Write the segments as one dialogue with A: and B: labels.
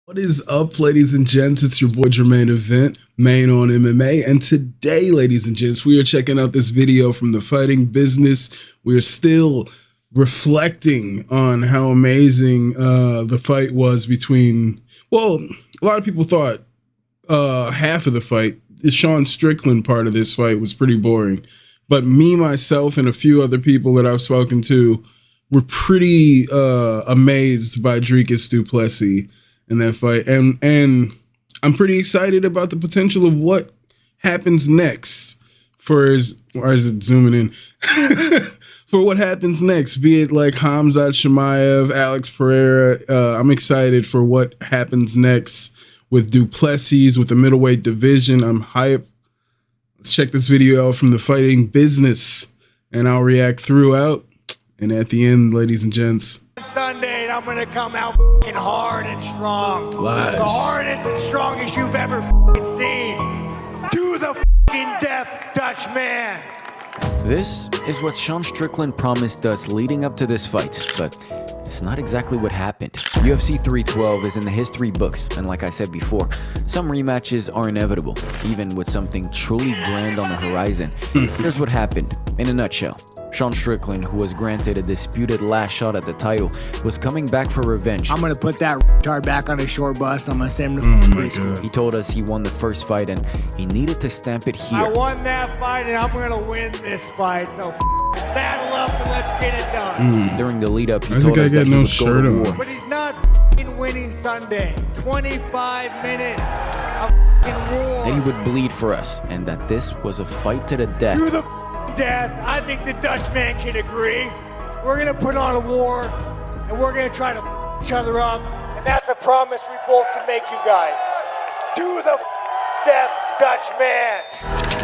A: What is up, ladies and gents? It's your boy Jermaine Event, main on MMA. And today, ladies and gents, we are checking out this video from the fighting business. We are still reflecting on how amazing the fight was between, well, a lot of people thought half of the fight, the Sean Strickland part of this fight was pretty boring. But me, myself, and a few other people that I've spoken to were pretty amazed by Dricus du Plessis in that fight, and I'm pretty excited about the potential of what happens next for his, or is it zooming in? For what happens next, be it like Khamzat Chimaev, Alex Pereira. I'm excited for what happens next with du Plessis, with the middleweight division. I'm hyped. Let's check this video out from the fighting business, and I'll react throughout. And at the end, ladies and gents,
B: Sunday, I'm gonna come out hard and strong.
A: Lies.
B: The hardest and strongest you've ever seen. To the death, Dutch man.
C: This is what Sean Strickland promised us leading up to this fight, but it's not exactly what happened. UFC 312 is in the history books, and like I said before, some rematches are inevitable, even with something truly grand on the horizon. Here's what happened, in a nutshell. Sean Strickland, who was granted a disputed last shot at the title, was coming back for revenge.
D: I'm gonna put that retard back on a short bus. I'm gonna send him to prison.
C: He told us he won the first fight and he needed to stamp it here.
B: I won that fight and I'm gonna win this fight. So saddle up and let's get it done.
C: During the lead up, he told us that he would go to war.
B: But he's not winning Sunday. 25 minutes of war.
C: That he would bleed for us, and that this was a fight to the death.
B: To the death. I think the Dutch man can agree. We're gonna put on a war and we're gonna try to each other up, and that's a promise we both can make you guys. To the death, Dutch man.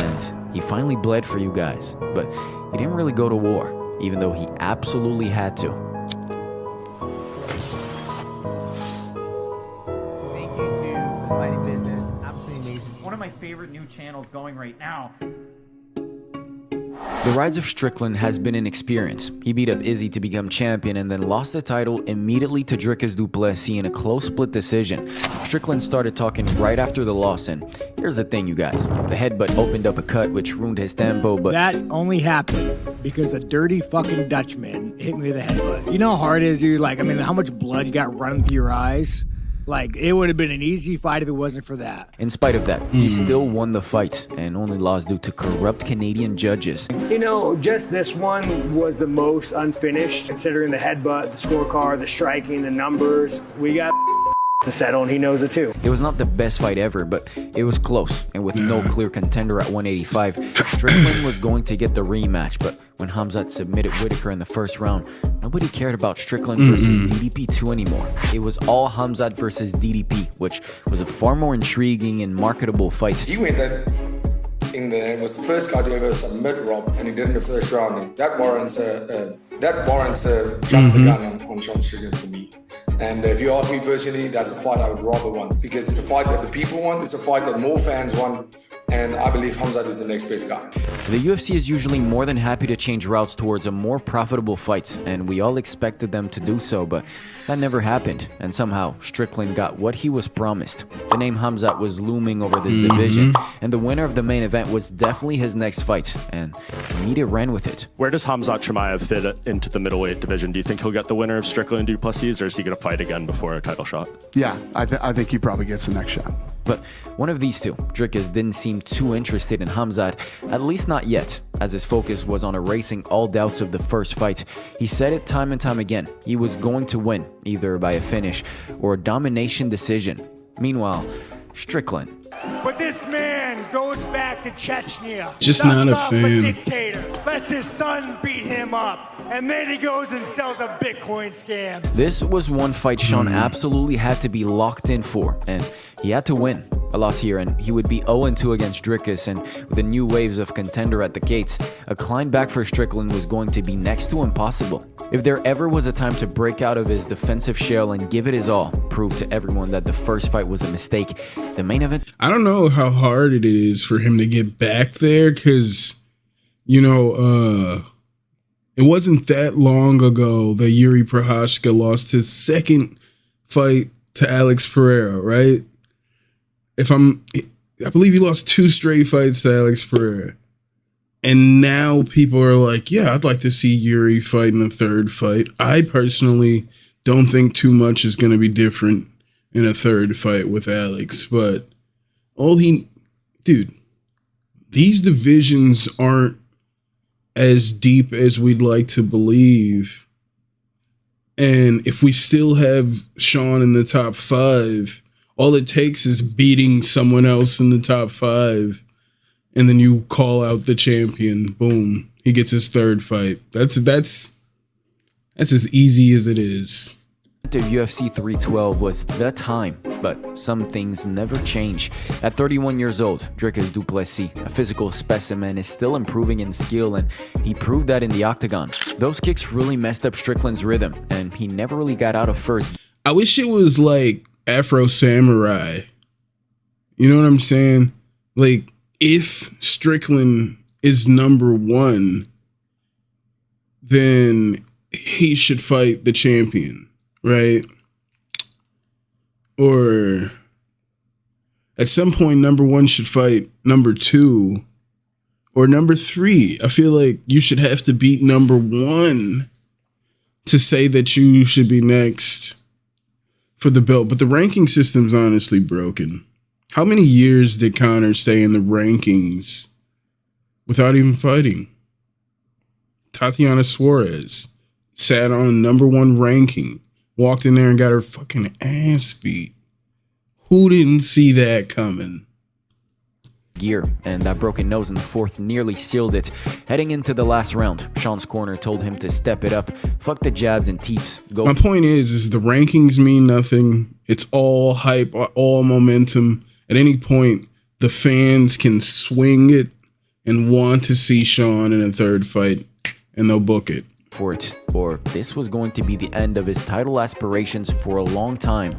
C: And he finally bled for you guys, but he didn't really go to war, even though he absolutely had to.
E: Thank you to Fighting Business. Absolutely amazing. One of my favorite new channels going right now.
C: The rise of Strickland has been an experience. He beat up Izzy to become champion and then lost the title immediately to Dricus du Plessis in a close split decision. Strickland started talking right after the loss, and here's the thing, you guys. The headbutt opened up a cut which ruined his tempo, but
D: That only happened because the dirty fucking Dutchman hit me with a headbutt. You know how hard it is, dude? Like, I mean, how much blood you got running through your eyes? Like, it would have been an easy fight if it wasn't for that.
C: in spite of that, he still won the fight and only lost due to corrupt Canadian judges.
F: You know, just this one was the most unfinished, considering the headbutt, the scorecard, the striking, the numbers. We got to settle, and he knows it too.
C: It was not the best fight ever, but it was close, and with no clear contender at 185, Strickland was going to get the rematch. But when Khamzat submitted Whitaker in the first round, nobody cared about Strickland versus DDP 2 anymore. It was all Khamzat versus DDP, which was a far more intriguing and marketable fight.
G: He went that in there and was the first guy to ever submit Rob, and he did in the first round. And that warrants a jump the gun on Sean Strickland for me. And if you ask me personally, that's a fight I would rather want, because it's a fight that the people want, it's a fight that more fans want, and I believe Khamzat is the next best guy.
C: The UFC is usually more than happy to change routes towards a more profitable fight, and we all expected them to do so, but that never happened, and somehow Strickland got what he was promised. The name Khamzat was looming over this division, and the winner of the main event was definitely his next fight, and the media ran with it.
H: Where does Khamzat Chimaev fit into the middleweight division? Do you think he'll get the winner of Strickland du Plessis, or is he going to fight again before a title shot?
I: Yeah, I think he probably gets the next shot.
C: But one of these two, Dricus, didn't seem too interested in Khamzat, at least not yet, as his focus was on erasing all doubts of the first fight. He said it time and time again, he was going to win, either by a finish or a domination decision. Meanwhile, Strickland.
B: But this man goes back to Chechnya.
A: Just not a
B: Knocks off
A: fan.
B: dictator. Lets his son beat him up. And then he goes and sells a Bitcoin scam.
C: This was one fight Sean absolutely had to be locked in for, and he had to win. A loss here, and he would be 0-2 against Dricus, and with the new waves of contender at the gates, a climb back for Strickland was going to be next to impossible. If there ever was a time to break out of his defensive shell and give it his all, prove to everyone that the first fight was a mistake, the main event...
A: I don't know how hard it is for him to get back there, because, you know, it wasn't that long ago that Yuri Prochazka lost his second fight to Alex Pereira, right? I believe he lost 2 straight fights to Alex Pereira. And now people are like, yeah, I'd like to see Yuri fight in a 3rd fight. I personally don't think too much is going to be different in a 3rd fight with Alex. But dude, these divisions aren't as deep as we'd like to believe. And if we still have Sean in the top 5, all it takes is beating someone else in the top 5, and then you call out the champion. Boom, he gets his 3rd fight. That's as easy as it is.
C: UFC 312 was the time, but some things never change. At 31 years old, Dricus du Plessis, a physical specimen, is still improving in skill, and he proved that in the octagon. Those kicks really messed up Strickland's rhythm, and he never really got out of first.
A: I wish it was like Afro Samurai. You know what I'm saying? Like, if Strickland is number 1, then he should fight the champion, right? Or at some point, number 1 should fight number 2 or number 3. I feel like you should have to beat number 1 to say that you should be next for the belt. But the ranking system's honestly broken. How many years did Conor stay in the rankings without even fighting? Tatiana Suarez sat on number 1 ranking, walked in there and got her fucking ass beat. Who didn't see that coming?
C: Gear, and that broken nose in the 4th nearly sealed it. Heading into the last round, Sean's corner told him to step it up. Fuck the jabs and teeps. Go.
A: My point is the rankings mean nothing. It's all hype, all momentum. At any point, the fans can swing it and want to see Sean in a 3rd fight, and they'll book it.
C: For it, or this was going to be the end of his title aspirations for a long time.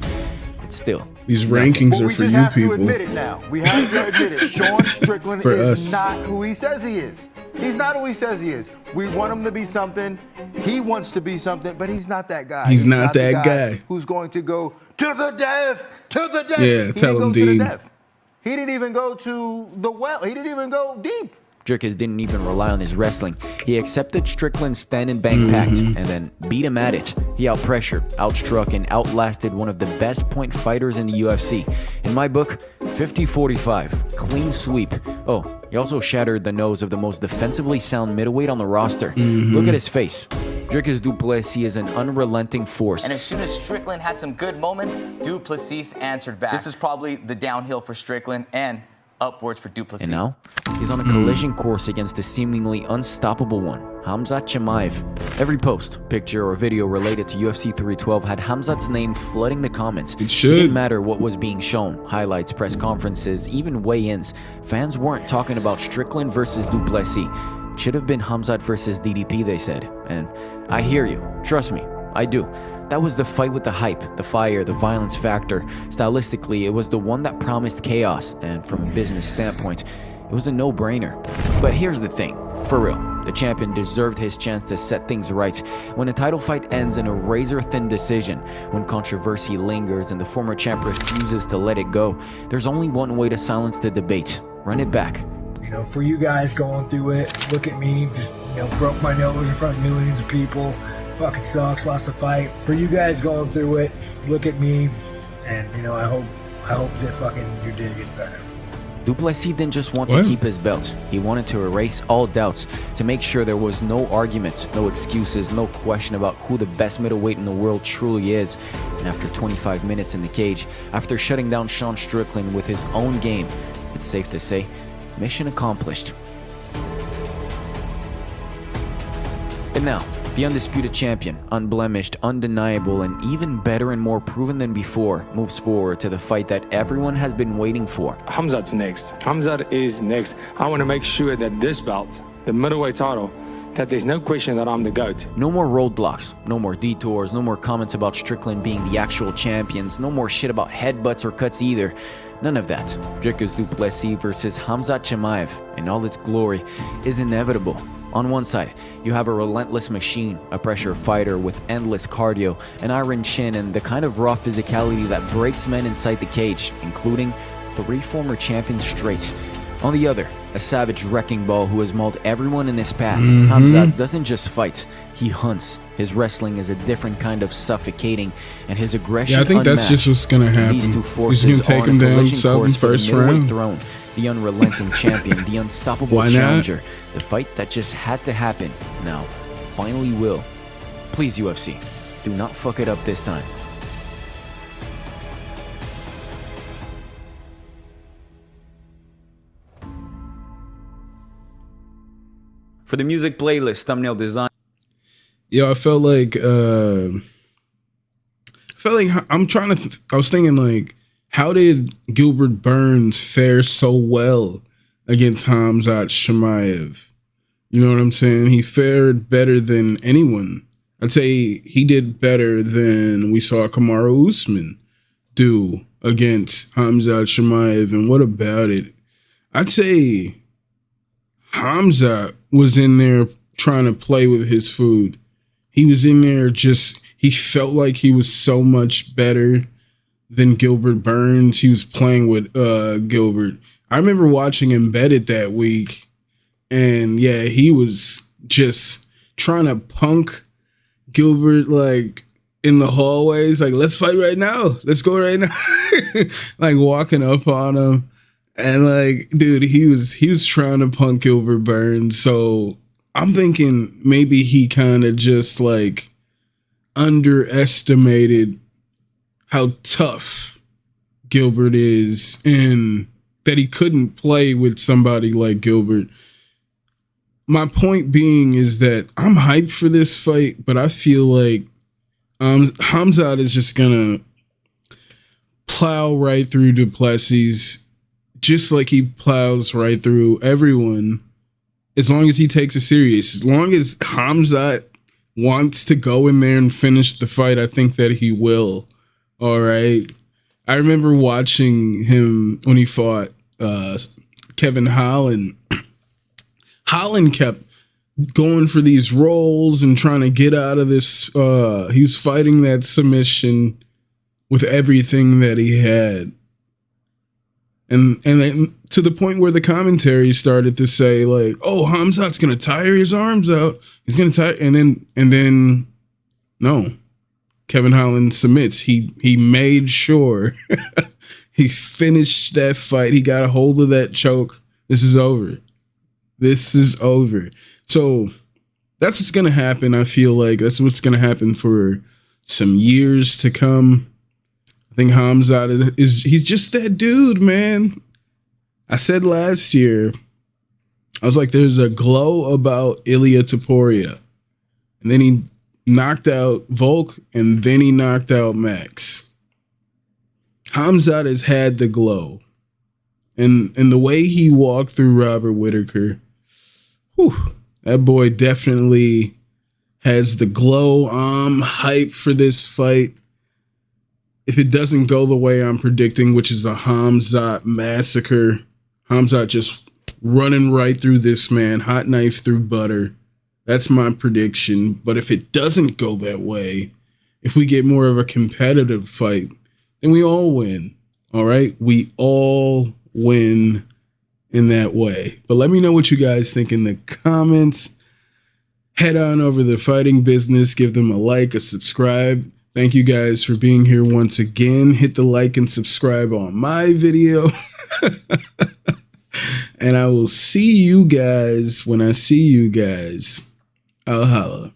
C: But still,
A: these rankings are for you people.
J: We admit it now. We have to admit it. Sean Strickland is not who he says he is. He's not who he says he is. We want him to be something. He wants to be something, but he's not that guy.
A: He's not that guy
J: who's going to go to the death, to the death.
A: Yeah, tell him, Dean.
J: He didn't even go to the well. He didn't even go deep.
C: Dricus didn't even rely on his wrestling. He accepted Strickland's stand and bang pact and then beat him at it. He outpressured, outstruck, and outlasted one of the best point fighters in the UFC. In my book, 50-45, clean sweep. Oh, he also shattered the nose of the most defensively sound middleweight on the roster. Look at his face. Dricus du Plessis is an unrelenting force.
K: And as soon as Strickland had some good moments, du Plessis answered back. This is probably the downhill for Strickland and upwards for du Plessis.
C: And now, he's on a collision course against the seemingly unstoppable one, Khamzat Chimaev. Every post, picture, or video related to UFC 312 had Khamzat's name flooding the comments.
A: It should.
C: It didn't matter what was being shown, highlights, press conferences, even weigh-ins. Fans weren't talking about Strickland versus du Plessis. It should have been Khamzat versus DDP, they said. And I hear you. Trust me, I do. That was the fight with the hype, the fire, the violence factor. Stylistically, it was the one that promised chaos, and from a business standpoint, it was a no-brainer. But here's the thing, for real, the champion deserved his chance to set things right. When a title fight ends in a razor-thin decision, when controversy lingers and the former champ refuses to let it go, there's only one way to silence the debate. Run it back.
D: You know, for you guys going through it, look at me, just, broke my nose in front of millions of people. Fucking sucks, lost a fight. For you guys going through it, look at me, and I hope that fucking your day gets better.
C: Du Plessis didn't just want to keep his belt. He wanted to erase all doubts, to make sure there was no argument, no excuses, no question about who the best middleweight in the world truly is. And after 25 minutes in the cage, after shutting down Sean Strickland with his own game, it's safe to say, mission accomplished. And now, the undisputed champion, unblemished, undeniable, and even better and more proven than before, moves forward to the fight that everyone has been waiting for.
L: Khamzat's next. Khamzat is next. I want to make sure that this belt, the middleweight title, that there's no question that I'm the GOAT.
C: No more roadblocks, no more detours, no more comments about Strickland being the actual champions, no more shit about headbutts or cuts either. None of that. Dricus du Plessis versus Khamzat Chimaev in all its glory is inevitable. On one side, you have a relentless machine, a pressure fighter with endless cardio, an iron chin, and the kind of raw physicality that breaks men inside the cage, including 3 former champions straight. On the other, a savage wrecking ball who has mauled everyone in his path. Khamzat doesn't just fight, he hunts. His wrestling is a different kind of suffocating, and his aggression
A: I think that's just what's gonna happen.
C: These two forces
A: He's gonna take him down sub in first round.
C: Throne, the unrelenting champion, the unstoppable challenger. The fight that just had to happen, now finally will. Please, UFC, do not fuck it up this time. For the music playlist, thumbnail design.
A: Yo, I felt like I was thinking like, how did Gilbert Burns fare so well against Khamzat Chimaev? You know what I'm saying? He fared better than anyone. I'd say he did better than we saw Kamaru Usman do against Khamzat Chimaev. And what about it? I'd say Khamzat was in there trying to play with his food. He was in there he felt like he was so much better than Gilbert Burns. He was playing with Gilbert. I remember watching Embedded that week, and yeah, he was just trying to punk Gilbert like in the hallways, like, let's fight right now. Let's go right now. Like walking up on him. And like, dude, he was trying to punk Gilbert Burns. So I'm thinking maybe he kind of just like underestimated how tough Gilbert is, and that he couldn't play with somebody like Gilbert. My point being is that I'm hyped for this fight, but I feel like Khamzat is just gonna plow right through Du Plessis, just like he plows right through everyone, as long as he takes it serious. As long as Khamzat wants to go in there and finish the fight, I think that he will. All right. I remember watching him when he fought Kevin Holland. Holland kept going for these rolls and trying to get out of this. He was fighting that submission with everything that he had. And then to the point where the commentary started to say like, "Oh, Khamzat's gonna tire his arms out. He's gonna tire," and then no, Kevin Holland submits. He made sure he finished that fight. He got a hold of that choke. This is over. This is over. So that's what's gonna happen. I feel like that's what's gonna happen for some years to come. I think Khamzat he's just that dude, man. I said last year, I was like, there's a glow about Ilia Topuria. And then he knocked out Volk, and then he knocked out Max. Khamzat has had the glow. And the way he walked through Robert Whittaker, whew, that boy definitely has the glow. I'm hyped for this fight. If it doesn't go the way I'm predicting, which is a Khamzat massacre, Khamzat just running right through this man, hot knife through butter. That's my prediction. But if it doesn't go that way, if we get more of a competitive fight, then we all win. All right? We all win in that way. But let me know what you guys think in the comments. Head on over to The Fighting Business. Give them a like, a subscribe. Thank you guys for being here once again. Hit the like and subscribe on my video. And I will see you guys when I see you guys. I'll holla.